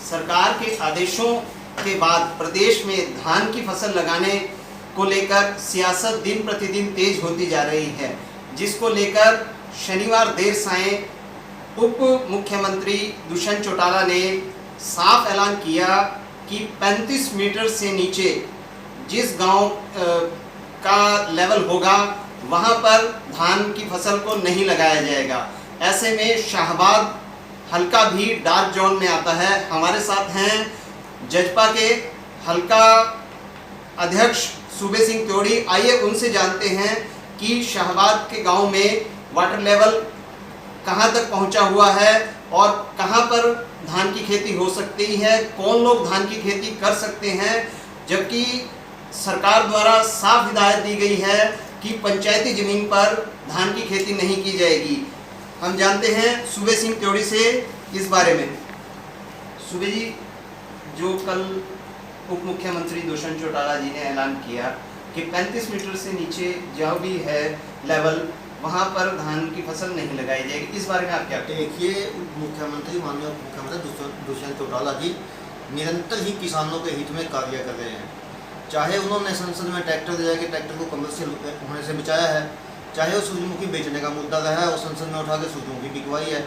सरकार के आदेशों के बाद प्रदेश में धान की फसल लगाने को लेकर सियासत दिन प्रतिदिन तेज होती जा रही है, जिसको लेकर शनिवार देर सायं उप मुख्यमंत्री दुष्यंत चौटाला ने साफ ऐलान किया कि 35 मीटर से नीचे जिस गांव का लेवल होगा वहां पर धान की फसल को नहीं लगाया जाएगा। ऐसे में शाहबाद हल्का भी डार्क जोन में आता है। हमारे साथ हैं जजपा के हल्का अध्यक्ष सूबे सिंह त्योड़ी। आइए उनसे जानते हैं कि शाहबाद के गांव में वाटर लेवल कहां तक पहुंचा हुआ है और कहां पर धान की खेती हो सकती है, कौन लोग धान की खेती कर सकते हैं, जबकि सरकार द्वारा साफ हिदायत दी गई है कि पंचायती जमीन पर धान की खेती नहीं की जाएगी। हम जानते हैं सूबे सिंह त्योड़ी से इस बारे में। सूबे जी, जो कल उप मुख्यमंत्री दुष्यंत चौटाला जी ने ऐलान किया कि 35 मीटर से नीचे जहाँ भी है लेवल वहाँ पर धान की फसल नहीं लगाई जाएगी, इस बारे में आप क्या कहते हैं? देखिए, मुख्यमंत्री माननीय उप मुख्यमंत्री दुष्यंत चौटाला जी निरंतर ही किसानों के हित में कार्य कर रहे हैं। चाहे उन्होंने संसद में ट्रैक्टर ले जाके ट्रैक्टर को कमर्शियल होने से बचाया है, चाहे वो सूरजमुखी बेचने का मुद्दा रहा है और संसद में उठा के सूरजमुखी बिकवाई है,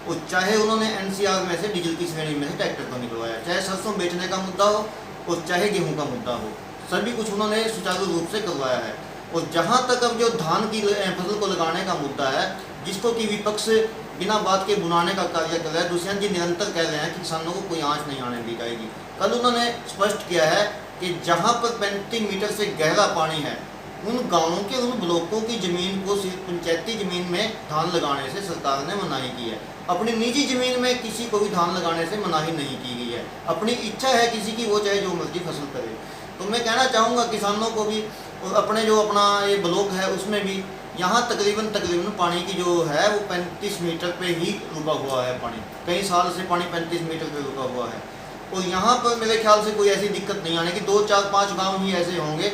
और चाहे उन्होंने एनसीआर में से डीजल की श्रेणी में से ट्रैक्टर को निकलवाया, चाहे सरसों बेचने का मुद्दा हो और चाहे गेहूं का मुद्दा हो, सभी कुछ उन्होंने सुचारू रूप से करवाया है। और जहां तक अब जो धान की फसल को लगाने का मुद्दा है, जिसको कि विपक्ष बिना बात के बुनाने का कार्य कर रहा है, दुष्यंत जी निरंतर कह रहे हैं कि किसानों को कोई आंच नहीं आने दी जाएगी। कल उन्होंने स्पष्ट किया है कि जहाँ पर 35 मीटर से गहरा पानी है, उन गाँवों के उन ब्लॉकों की ज़मीन को सिर्फ पंचायती ज़मीन में धान लगाने से सरकार ने मनाही की है। अपनी निजी ज़मीन में किसी को भी धान लगाने से मनाही नहीं की गई है। अपनी इच्छा है किसी की, वो चाहे जो मर्जी फसल करे। तो मैं कहना चाहूँगा किसानों को भी, और अपने जो अपना ये ब्लॉक है उसमें भी यहाँ तकरीबन पानी की जो है वो 35 मीटर पे ही रुका हुआ है। पानी कई साल से पानी 35 मीटर पे रुका हुआ है, और यहाँ पर मेरे ख्याल से कोई ऐसी दिक्कत नहीं आने की। 2, 4, 5 गाँव ही ऐसे होंगे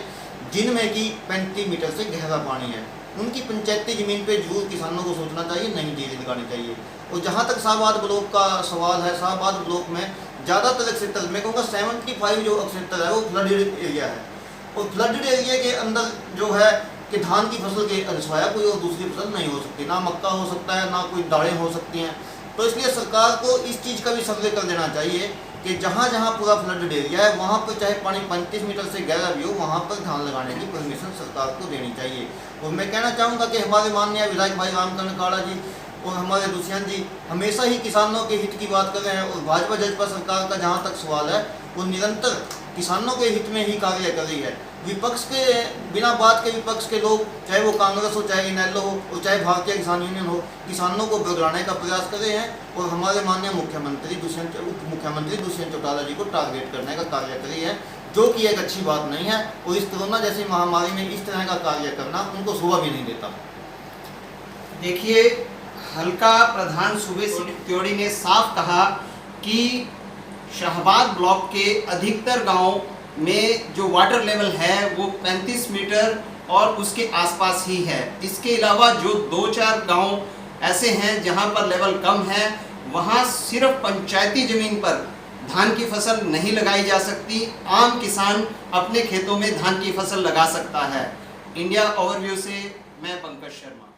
जिनमें कि 35 मीटर से गहरा पानी है। उनकी पंचायती ज़मीन पे जरूर किसानों को सोचना चाहिए, नई डील लगानी चाहिए। और जहाँ तक शाहबाद ब्लॉक का सवाल है, शाहबाद ब्लॉक में ज़्यादातर क्षेत्र, मैं कहूँगा 75 जो क्षेत्र है वो फ्लडेड एरिया है, और फ्लडेड एरिया के अंदर जो है कि धान की फसल के सिवाय कोई और दूसरी फसल नहीं हो सकती, ना मक्का हो सकता है, ना कोई दालें हो सकती हैं। तो इसलिए सरकार को इस चीज़ का भी सर्वे कर देना चाहिए कि जहाँ जहाँ पूरा फ्लडेड एरिया है वहाँ पर चाहे पानी 35 मीटर से गहरा भी हो, वहाँ पर धान लगाने की परमिशन सरकार को देनी चाहिए। और मैं कहना चाहूँगा कि हमारे माननीय विधायक भाई रामकरण काड़ा जी और हमारे दुष्यंत जी हमेशा ही किसानों के हित की बात कर रहे हैं, और भाजपा जजपा सरकार का जहाँ तक सवाल है वो निरंतर किसानों के हित में ही कार्य कर रही है। विपक्ष के बिना बात के विपक्ष के लोग, चाहे वो कांग्रेस हो, चाहे इनेलो हो, और चाहे भारतीय किसान यूनियन हो, किसानों को बिगड़ाने का प्रयास कर रहे हैं, और हमारे माननीय उप मुख्यमंत्री दुष्यंत चौटाला जी को टारगेट करने का कार्य कर रही है, जो कि एक अच्छी बात नहीं है। और इस कोरोना जैसी महामारी में इस तरह का कार्य करना उनको शोभा भी नहीं देता। देखिए, हल्का प्रधान सूबे सिंह त्योड़ी ने साफ कहा कि शाहबाद ब्लॉक के अधिकतर गांव में जो वाटर लेवल है वो 35 मीटर और उसके आसपास ही है। इसके अलावा जो 2-4 गांव ऐसे हैं जहां पर लेवल कम है, वहां सिर्फ पंचायती जमीन पर धान की फसल नहीं लगाई जा सकती। आम किसान अपने खेतों में धान की फसल लगा सकता है। इंडिया ओवरव्यू से मैं पंकज शर्मा।